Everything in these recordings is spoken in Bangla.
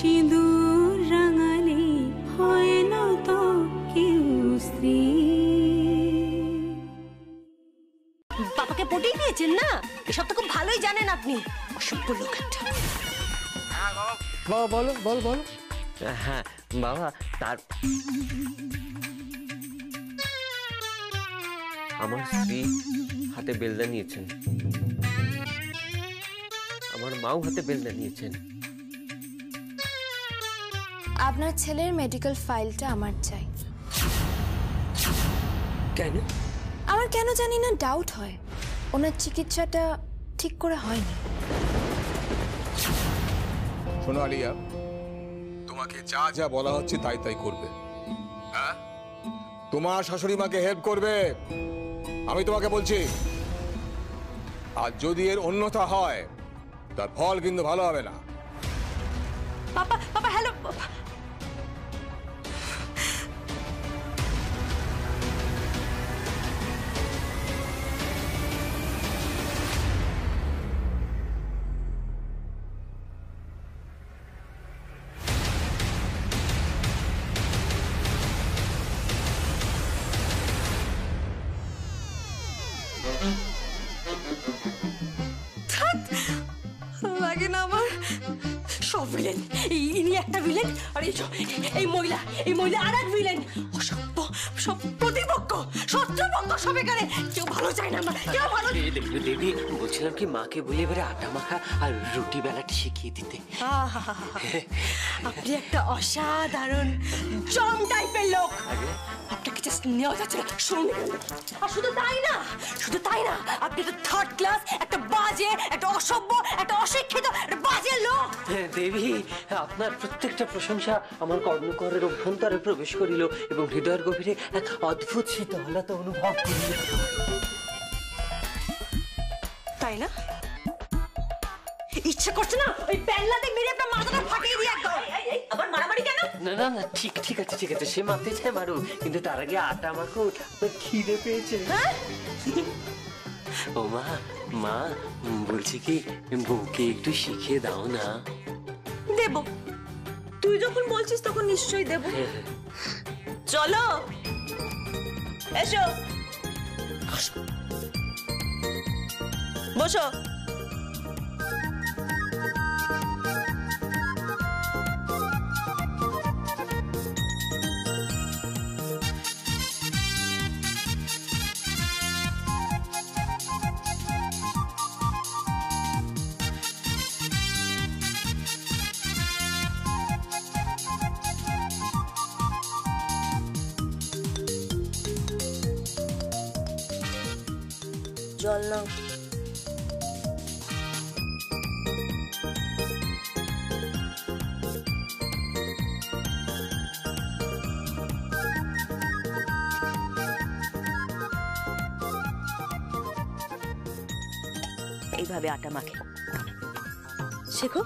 সিঁদুর রাঙালে হয় না তো কেউ স্ত্রী। বাবাকে পটিয়ে দিয়েছেন না, এসব তো খুব ভালোই জানেন আপনি। অসভ্য লোক একটা। বাবা বলো বলো বলো। হ্যাঁ বাবা, তার আমার স্ত্রী হাতে বেলদা নিয়েছেন, আমার মাও হাতে বেলদা নিয়েছেন। আপনার ছেলের মেডিকেল ফাইলটা আমার চাই। কেন? আমার কেন জানি না ডাউট হয়, ওনার চিকিৎসাটা ঠিক করে হয়নি। শোনো আলিয়া, তোমাকে যা যা বলা হচ্ছে তাই তাই করবে। হ্যাঁ, তোমার শাশুড়ি মাকে হেল্প করবে, আমি তোমাকে বলছি। আর যদি এর অন্যথা হয় তার ফল কিন্তু ভালো হবে না। পাপা পাপা হ্যালো। লাগে না আমার, সব ভিলেন। ইনি একটা ভিলেন, আর এই মহিলা আর এক ভিলেন। অসভ্য, সব প্রতিপক্ষ, শত্রুপক্ষ সব এখানে। কেউ ভালো চায় না আমরা, কেউ ভালো। দেবী, বলছিলাম কি মাকে বলে এবারে আটা মাখা আর রুটি বেলাটা শিখিয়ে দিতে। আপনি একটা অসাধারণ জম টাইপের লোক। আপনাকে জাস্ট নেওয়া যাচ্ছে না। শুনুন, আর শুধু তাই না, আপনি একটা থার্ড ক্লাস, একটা বাজে, একটা অসভ্য, একটা অশিক্ষিত, একটা বাজে লোক। দেবী, আপনার প্রত্যেকটা প্রশংসা আমার কর্ণকরের অভ্যন্তরে প্রবেশ করিল এবং হৃদয়ের গভীরে এক অদ্ভুত শীতলতা অনুভব করিল। তাই না? ইচ্ছে করছে না ওই প্যানলাতে মেরে আপনার মাথাটা ফাটিয়ে দিয়ে একদম। আবার মারামারি কেন? না না, ঠিক আছে, সে মারতে চায় মারু, কিন্তু তার আগে আটা মাখো, খিদে পেয়েছে। ও মা বলছি কি, বউকে একটু শিখিয়ে দাও না। দেব, তুই যখন বলছিস তখন নিশ্চয়ই দেব। চলো, এসো, বসো। জল নাও। এইভাবে আটা মাখে শেখো।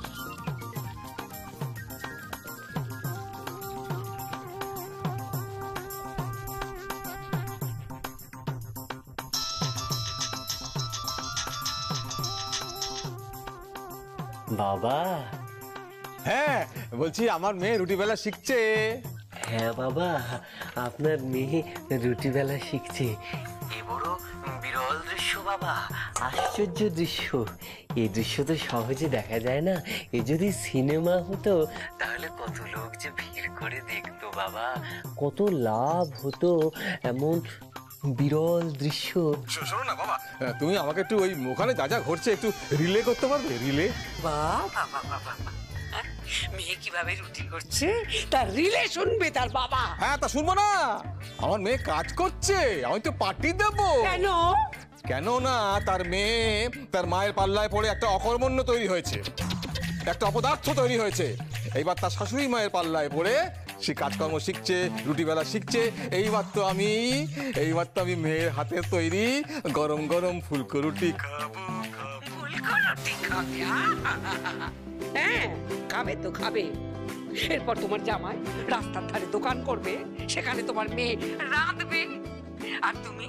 বাবা। হ্যাঁ, বলছি আমার মেয়ে রুটি বেলা শিখছে। হ্যাঁ বাবা, আপনার মেয়ে রুটি বেলা শিখছে। এ বড় বিরল দৃশ্য বাবা, আশ্চর্য দৃশ্য। এই দৃশ্য তো সহজে দেখা যায় না। এ যদি সিনেমা হতো তাহলে কত লোক যে ভিড় করে দেখতো বাবা, কত লাভ হতো এমন বিরল দৃশ্য। শোনো না বাবা, তুমি আমাকে একটু ওই ওখানে যা যা ঘটছে একটু রিলে করতে পারবে? রিলে? বাবা, মেয়ে কিভাবে রুটি করছে তার রিলে শুনবে তার বাবা। হ্যাঁ, তা শুনবো না? আমার মেয়ে কাজ করছে, আমি তো পার্টি দেবো। কেন? কেন না, তার মেয়ে তার মায়ের পাল্লায় পড়ে একটা অকর্মণ্য তৈরি হয়েছে, একটা অপদার্থ তৈরি হয়েছে। এইবার তার শাশুড়ি মায়ের পাল্লায় পড়ে সে কাজকর্ম শিখছে, রুটি বেলা শিখছে। এইবার তো আমি মেয়ের হাতের তৈরি গরম গরম ফুলকো রুটি খাবো। ফুলকো রুটি খাবে? হ্যাঁ, খাবে তো খাবে। এরপর তোমার জামাই রাস্তার ধারে দোকান করবে, সেখানে তোমার মেয়ে রাঁধবে, আর তুমি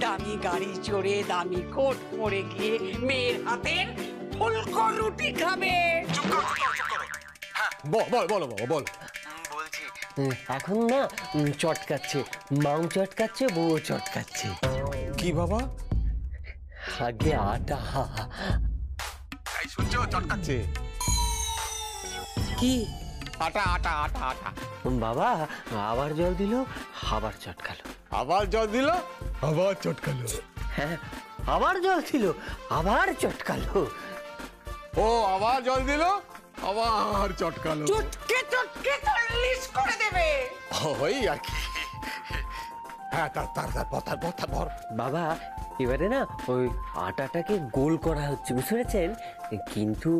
দামি গাড়ি চড়ে দামি কোট পরে গিয়ে মেয়ের হাতের ফুলকো রুটি খাবে। চুপ করো। হ্যাঁ, বল বল বলো বাবা বল। বলছি এখন না চটকাচ্ছে, মাও চটকাচ্ছে, বউ চটকাচ্ছে। কি বাবা? আগে আটা। এই শুনছো, চটকাচ্ছে। কি? আটা আটা আটা আটা। বাবা আবার জল দিল, আবার চটকালো। আবার জল দিল, আবার চটকালো। হ্যাঁ, আবার জল ছিল, আবার চটকালো। ও আবার জল দিল, আবার চটকালো। চটকে চটকে তো লিস্ট করে দেবে। ওই আর কি। হ্যাঁ, তার বাবা এবারে না ওই আটাটাকে গোল করা হচ্ছে, বুঝতে পেরেছেন? কিন্তু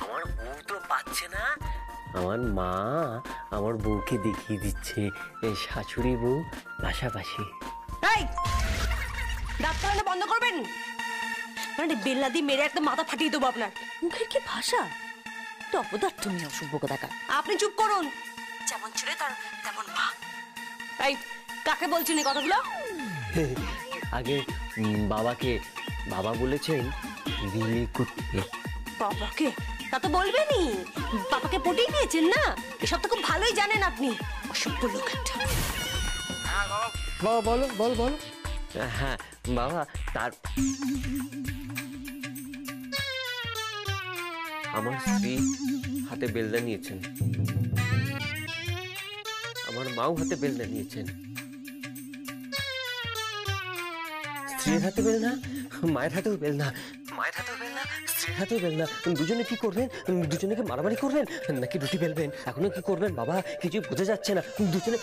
আমার বউ তো পাচ্ছে না। আমার মা আমার বউকে দেখিয়ে দিচ্ছে এই শাশুড়ি বউ পাশাপাশি। এই দাঁত ফাটানো বন্ধ করবেন, মানে বেল্লা দিয়ে মেরে একদম মাথা ফাটিয়ে দেবো আপনার। মুখের কি ভাষা, তো অপদার্থ নিয়ে অসভ্য কোথাকার। আপনি চুপ করুন, যেমন ছেলে তার তেমন মা। এই কাকে বলছেন এই কথাগুলো? আগে বাবাকে। বাবা বলেছেন রিলে করতে। বাবাকে? তা তো বলবেনই, বাবাকে পটিয়ে দিয়েছেন না, এসব তো খুব ভালোই জানেন আপনি। অসভ্য লোক একটা। বাবা বলো বল বল। হ্যাঁ বাবা, তার আমার স্ত্রী হাতে বেলদা নিয়েছেন, আমার মাও হাতে বেলদা নিয়েছেন। স্ত্রীর হাতে বেলনা, মায়ের হাতেও বেলনা, মায়ের হাতেও বেলনা, স্ত্রীর হাতেও বেলনা। দুজনে কি করবেন? দুজনে কি মারামারি করবেন নাকি রুটি বেলবেন? এখনো কি করবেন বাবা? কিছু বোঝা যাচ্ছে না। দুজনে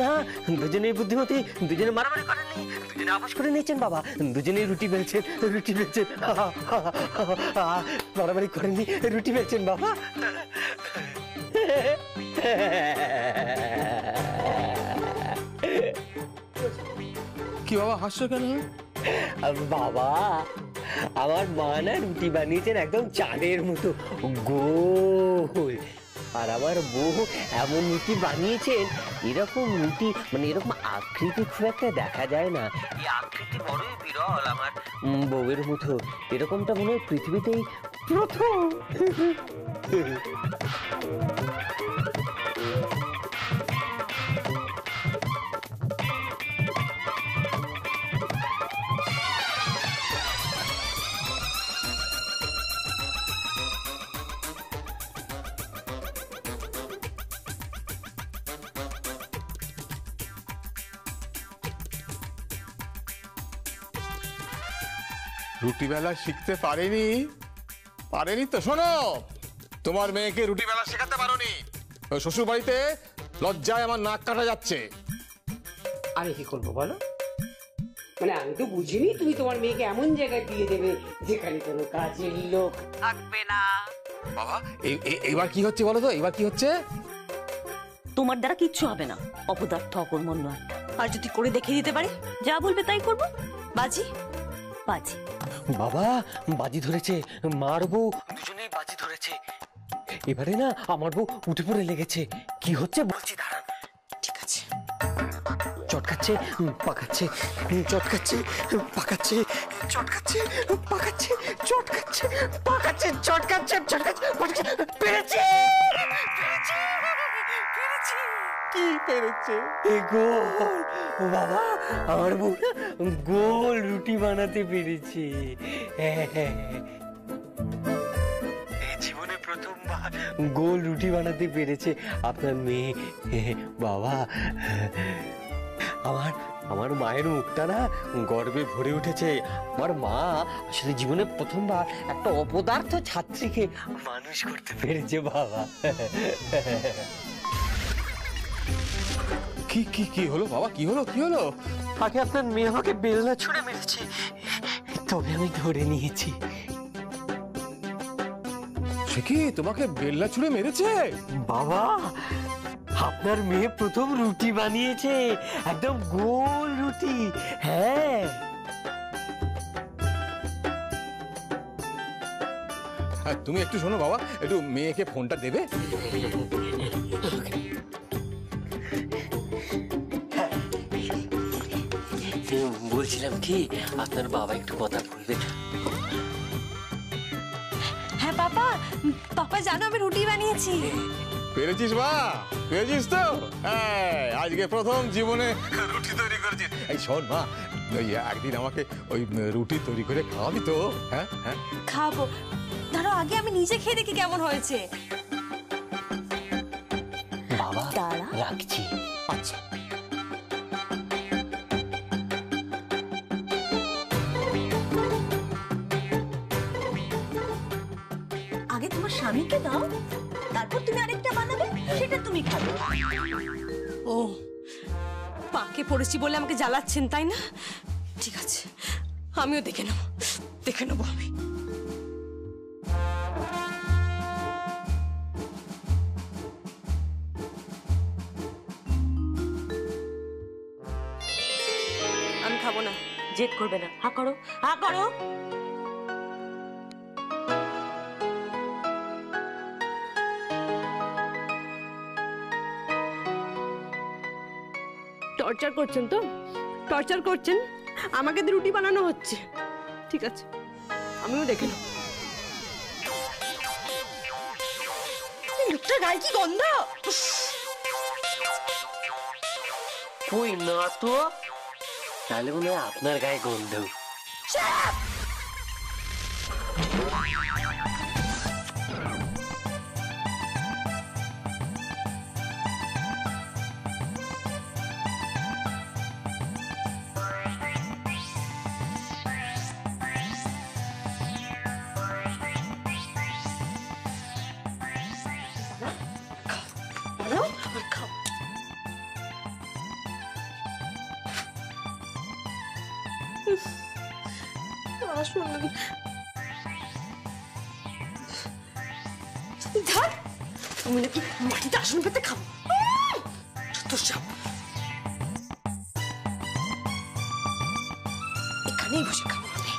না, দুজনেই বুদ্ধিমতী, দুজনে মারামারি করেননি, দুজনে আপোষ করে নিয়েছেন বাবা, দুজনেই রুটি বেলছেন, রুটি বেলছেন। মারামারি করেননি, রুটি বেলছেন বাবা। কি বাবা হাসছো কেন? বাবা আমার মা না রুটি বানিয়েছেন একদম চাঁদের মতো গোল, আর আমার বউ এমন রুটি বানিয়েছেন, এরকম রুটি মানে এরকম আকৃতি খুব একটা দেখা যায় না। এই আকৃতি বড়ই বিরল আমার বউয়ের মতো। এরকমটা মনে হয় পৃথিবীতেই প্রথম। রুটি বেলা শিখতে পারেনি তো। শোনো, তোমার মেয়েকে রুটি বেলা শেখাতে পারোনি। শ্বশুর বাড়িতে লজ্জায় আমার নাক কাটা যাচ্ছে। আমি কি করবো বলো? মানে আমি তো বুঝিনি তুমি তোমার মেয়েকে এমন জায়গায় দিয়ে দেবে যেখানে কোনো কাজের লোক থাকবে না। বাবা এবার কি হচ্ছে বলো তো? এবার কি হচ্ছে? তোমার দ্বারা কিচ্ছু হবে না, অপদার্থ অকর্মণ্য একটা। আর যদি করে দেখিয়ে দিতে পারে, যা বলবে তাই করবো। বাজি বাজি। বাবা বাজি ধরেছে, মারবো, দুজনেই বাজি ধরেছে। এবারে না আমার বউ উঠে পড়ে লেগেছে। কি হচ্ছে বলছি, দাঁড়ান। ঠিক আছে। চটকাচ্ছে, পাকাচ্ছে, চটকাচ্ছে, পাকাচ্ছে, চটকাচ্ছে, পাকাচ্ছে, চটকাচ্ছে, পাকাচ্ছে, চটকাচ্ছে, চটকাচ্ছে, পাকাচ্ছে। পেরেছে, পেরেছে, পেরেছে। কি পেরেছে? গোল। বাবা আমার বউ গোল রুটি বানাতে পেরেছে। জীবনে প্রথমবার গোল রুটি বানাতে পেরেছে আপনার মেয়ে। বাবা আমার মায়ের মুখটা না গর্বে ভরে উঠেছে। আমার মা আসলে জীবনে প্রথমবার একটা অপদার্থ ছাত্রীকে মানুষ করতে পেরেছে বাবা। কি কি কি হলো বাবা? কি হলো কি হলো? আগে আপনার মেয়ে আমাকে বেলনা ছুঁড়ে মেরেছে, তবে আমি ধরে নিয়েছি। সে কি তোমাকে বেল্লা ছুঁড়ে মেরেছে? বাবা আপনার মেয়ে প্রথম রুটি বানিয়েছে, একদম গোল রুটি। হ্যাঁ তুমি একটু শোনো বাবা, একটু মেয়েকে ফোনটা দেবে? বলছিলাম কি, আপনার বাবা একটু কথা বলবে। পাপা জানো আমি রুটি বানিয়েছি। পেরেছিস মা, পেরেছিস তো? হ্যাঁ, আজকে প্রথম জীবনে রুটি তৈরি করেছিস। এই শোন মা, ওই একদিন আমাকে ওই রুটি তৈরি করে খাওয়াবি তো? হ্যাঁ হ্যাঁ খাবো, ধরো আগে আমি নিজে খেয়ে দেখি কেমন হয়েছে। বাবা দাঁড়া। রাখছি। আচ্ছা। আগে তোমার স্বামীকে দাও, তারপর তুমি আরেকটা বানাবে, সেটা তুমি খাবে। ও, পাকে পড়েছি বলে আমাকে জ্বালাচ্ছেন তাই না? ঠিক আছে, আমিও দেখে নেবো আমি। আমি খাবো না। জেদ করবে না, হা করো, হা করো। টর্চার করছেন তো, টর্চার করছেন, আমাকে দিয়ে রুটি বানানো হচ্ছে। ঠিক আছে, আমিও দেখে নেব। লোকটার গায়ে কি গন্ধ! কই না তো, তাহলে মনে হয় আপনার গায়ে গন্ধ। তুমি নাকি মাটিতে আসন পেতে খাবো? এখানেই বসে খাবো আমি।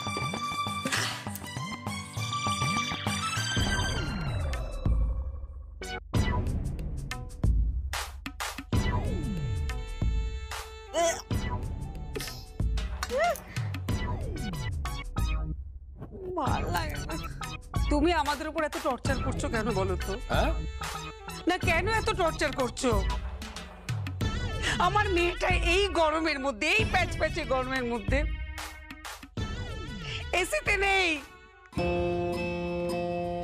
ভালো লাগে না। তুমি আমাদের উপর এত টর্চার করছো কেন বলো তো? হ্যাঁ না, কেন এত টর্চার করছো? আমার মেয়েটা এই গরমের মধ্যে, এই প্যাচ প্যাচে গরমের মধ্যে এসিতে নেই।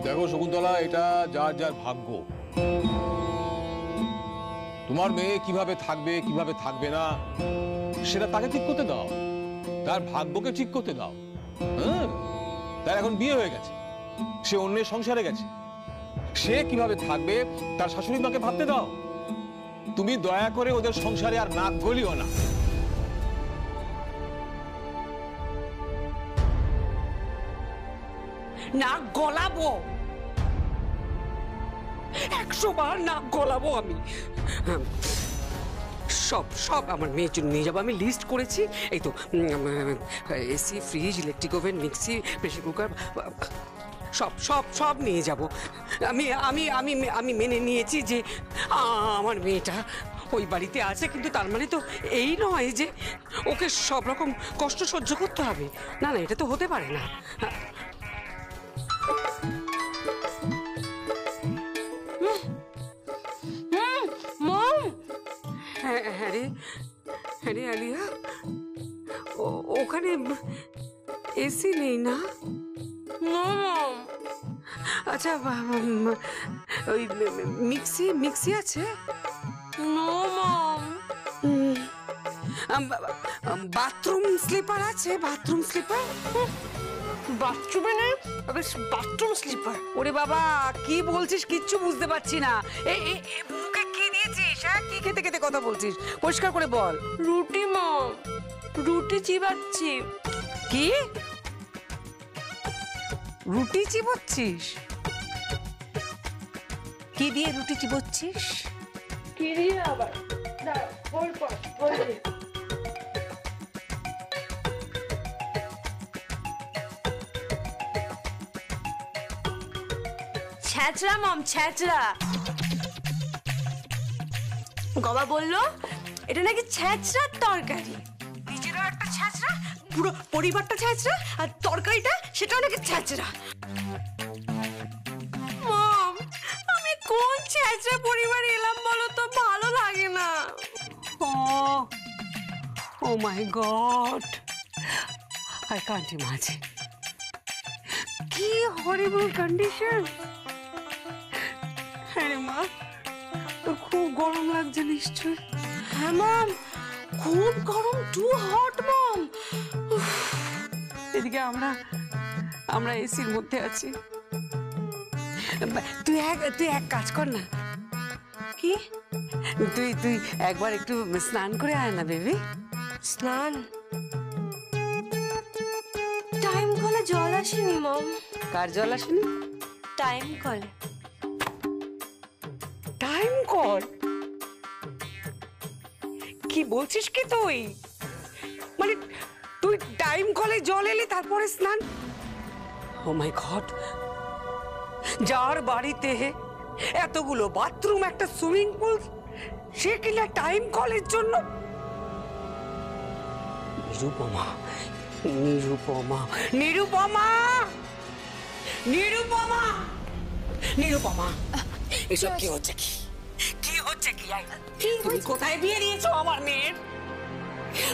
দেখো শকুন্তলা, এটা যার যার ভাগ্য। তোমার মেয়ে কিভাবে থাকবে না সেটা তাকে ঠিক করতে দাও, তার ভাগ্যকে ঠিক করতে দাও। হ্যাঁ, তার এখন বিয়ে হয়ে গেছে, সে অন্যের সংসারে গেছে, সে কিভাবে থাকবে তার শাশুড়ি মাকে ভাবতে দাও। তুমি দয়া করে ওদের সংসারে আর নাক গলিও না। নাক গলাবো, 100 বার নাক গলাবো আমি। সব আমার মেয়ের জন্য নিয়ে যাবো। আমি লিস্ট করেছি, এই তো AC, fridge, electric oven, mixie, pressure cooker, সব নিয়ে যাব। আমি আমি আমি আমি মেনে নিয়েছি যে আমার মেয়েটা ওই বাড়িতে আছে, কিন্তু তার মানে তো এই নয় যে ওকে সব রকম কষ্ট সহ্য করতে হবে। না না, এটা তো হতে পারে না। হ্যাঁ রে আলিয়া, ওখানে এসি নেই না? আচ্ছা, ওই মিক্সি আছে? বাথরুম স্লিপার আছে? বাথরুম স্লিপার বাথরুমে নেই, বাথরুম স্লিপার। ওরে বাবা, কি বলছিস কিচ্ছু বুঝতে পারছি না। মুখে কি দিয়েছিস? হ্যাঁ, কি খেতে খেতে কথা বলছিস? পরিষ্কার করে বল। রুটি মম, রুটি চিবাচ্ছি। কি রুটি চিবোচ্ছিস? কি দিয়ে রুটি চিবোচ্ছিস? কি দিয়ে আবার? ছ্যাঁচড়া মম, ছ্যাঁচড়া। গবা বললো এটা নাকি ছ্যাঁচড়ার তরকারি। নিজেরও একটা ছ্যাঁচড়া, পুরো পরিবারটা ছ্যাঁচড়া, আর তরকারিটা সেটাও নাকি ছ্যাঁচড়া। মম, ছেঁচড়া পরিবার এলাম বলো তো, ভালো লাগে না। ও মাই গড, আই কান্ট ইমাজিন। কি হরিবল কন্ডিশন। হ্যাঁ মা, তোর খুব গরম লাগছে নিশ্চয়। হ্যাঁ মম, খুব গরম, টু হট মম। এদিকে আমরা এসির মধ্যে আছি। তুই এক কাজ কর না। কি? তুই একবার একটু স্নান করে আয় না বেবি। স্নান? টাইম কলে জল আসেনি মম। কার জল আসেনি? টাইম কলে। Time call? কি বলছিস কি তুই? মানে তুই টাইম কলে জল এলি তারপরে স্নান? ও মাই গড, যার বাড়িতে এতগুলো বাথরুম, একটা সুইমিং পুল, সে কিনা টাইম কলের জন্য? নিরুপমা, নিরুপমা, নিরুপমা, নিরুপমা, নিরুপমা, এসব কি হচ্ছে? কি হচ্ছে? তুমি কোথায় বিয়ে দিয়েছো আমার মেয়ের?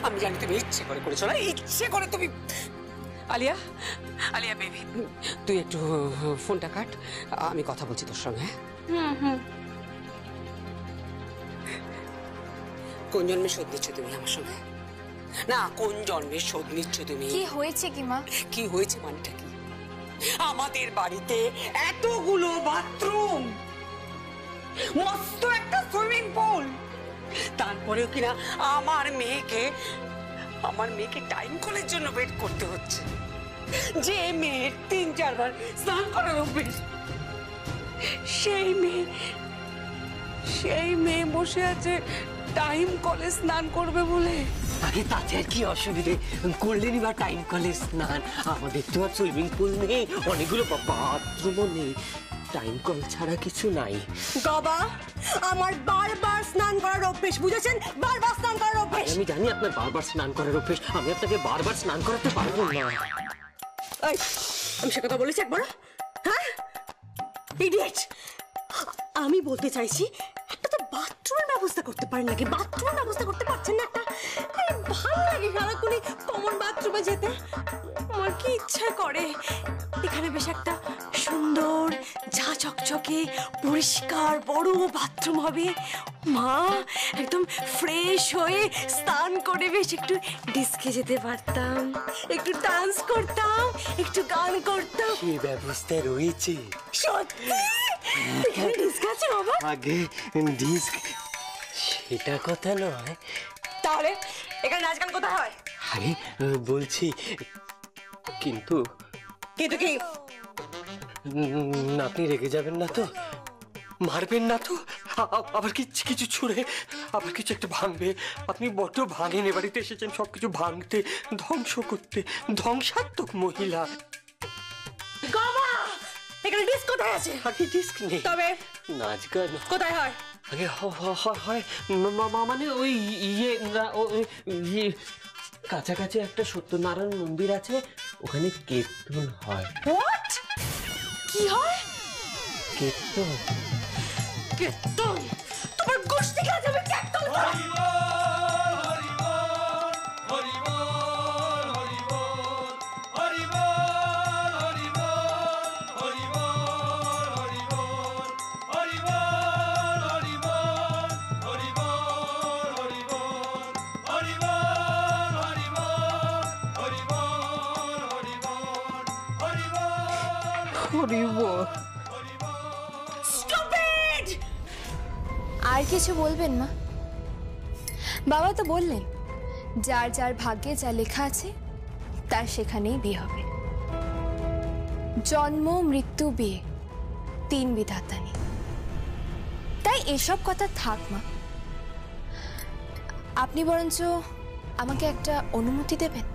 আমি জানি তুমি ইচ্ছে করে করেছো না, ইচ্ছে করে তুমি। আলিয়া, আলিয়া বেবি, তুই একটু ফোনটা কাট, আমি কথা বলছি তোর সঙ্গে। কোন জন্মে শোধ নিচ্ছ তুমি আমার সঙ্গে? না, কোন জন্মে শোধ নিচ্ছ তুমি? কি হয়েছে কি মা? কি হয়েছে মানেটা কি? আমাদের বাড়িতে এতগুলো বাথরুম, মস্ত একটা সুইমিং পুল, তারপরেও কিনা আমার মেয়েকে টাইম কলের জন্য ওয়েট করতে হচ্ছে। যে মেয়ের 3-4 বার স্নান করার অভ্যেস, সেই মেয়ে বসে আছে টাইম কলে স্নান করবে বলে। আগে তাতে আর কি অসুবিধে, করলেনই বা টাইম কলে স্নান। আমাদের তো আর সুইমিং পুল নেই, অনেকগুলো বাথরুমও নেই, টাইম কল ছাড়া কিছু নাই। বাবা, আমার বারবার স্নান করার অভ্যেস, বুঝেছেন? বারবার স্নান করার অভ্যেস। আমি জানি আপনার বারবার স্নান করার অভ্যেস, আমি আপনাকে বারবার স্নান করাতে পারবো না। আমি সে কথা বলেছি একবার? হ্যাঁ, ইডিয়েট। আমি বলতে চাইছি, একটা তো বাথরুমের ব্যবস্থা করতে পারেন নাকি? বাথরুমের ব্যবস্থা করতে পারছেন না একটা? ভালো লাগে সারাক্ষণই কমন বাথরুমে যেতে। আমার কি ইচ্ছা করে এখানে বেশ একটা সুন্দর ঝা চকচকে পরিষ্কার বড় বাথরুম হবে, মা একদম ফ্রেশ হয়ে স্নান করে বেশ একটু ডিস্কে যেতে পারতাম, একটু ডান্স করতাম, একটু গান করতাম। কি ব্যবস্থা রয়েছে? সত্যি এখানে ডিস্ক আছে বাবা? আগে ডিস্ক সেটা কথা নয়। তাহলে এখানে নাচ গান কোথায় হয়? আরে বলছি, কিন্তু কিন্তু কি? আপনি রেগে যাবেন না তো? মারবেন না তো? আবার কিছু ছুঁড়ে আবার কিছু একটা ভাঙবে? আপনি বড্ড ভাঙেন, এ বাড়িতে এসেছেন সবকিছু ভাঙতে, ধ্বংস করতে। ধ্বংসাত্মক মহিলা। বাবা, এখানে ডিস্ক কোথায় আছে? আগে ডিস্ক নেই, তবে নাচ গান কোথায় হয়? আগে হয় মানে ওই ইয়ে কাছাকাছি একটা সত্যনারায়ণ মন্দির আছে, ওখানে কীর্তন হয়। হোয়াট? কি হয়? কীর্তন? কীর্তন? তোমার গোষ্ঠী কাজ হবে কীর্তন করে? আর কিছু বলবেন মা? বাবা তো বললেন, যার যার ভাগ্যে যা লেখা আছে তার সেখানেই বিয়ে হবে। জন্ম, মৃত্যু, বিয়ে, 3 বিধাতা নেই। তাই এসব কথা থাক মা। আপনি বরঞ্চ আমাকে একটা অনুমতি দেবেন?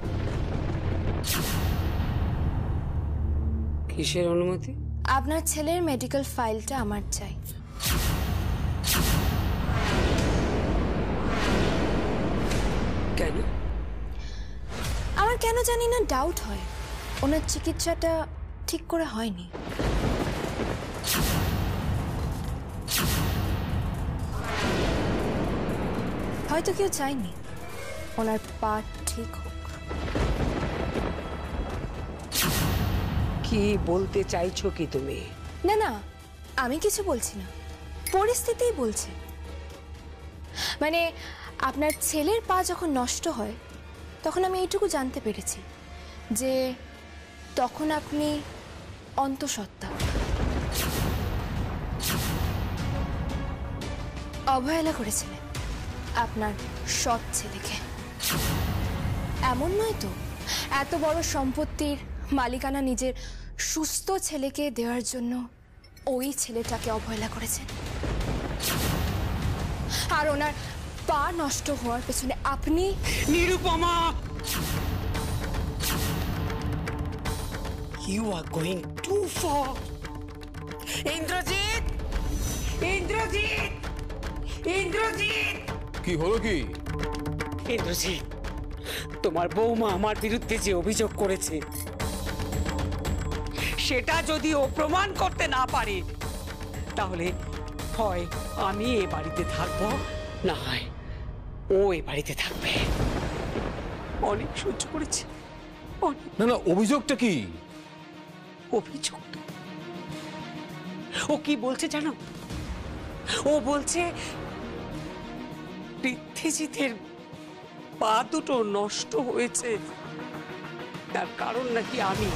কিসের অনুমতি? আপনার ছেলের মেডিকেল ফাইলটা আমার চাই। কেন? আমার কেন জানি না ডাউট হয়, ওনার চিকিৎসাটা ঠিক করে হয়নি। হয়তো কেউ চায়নি ওনার পা ঠিক হোক। কি বলতে চাইছো কি তুমি? না না, আমি কিছু বলছি না, পরিস্থিতিই বলছে। মানে আপনার ছেলের পা যখন নষ্ট হয় তখন আমি এইটুকু জানতে পেরেছি যে তখন আপনি অন্তঃসত্ত্বা, অবহেলা করেছিলেন আপনার সৎ ছেলেকে। এমন নয় তো এত বড় সম্পত্তির মালিকানা নিজের সুস্থ ছেলেকে দেওয়ার জন্য ওই ছেলেটাকে অবহেলা করেছেন? আর ওনার পা নষ্ট হওয়ার পেছনে আপনি? Nirupama, you are going too far. Indrajit, Indrajit, Indrajit, কি হলো কি? ইন্দ্রজিৎ, তোমার বৌমা আমার বিরুদ্ধে যে অভিযোগ করেছে সেটা যদি ও প্রমাণ করতে না পারে তাহলে হয় আমি এ বাড়িতে থাকবো, না হয় ও এ বাড়িতে থাকবে। অনেক সহ্য করেছে, অনেক। না না, অভিযোগটা কি? অভিযোগ ও কি বলছে জানো? ও বলছে পৃথ্বীজিতের পা দুটো নষ্ট হয়েছে, তার কারণ নাকি আমি।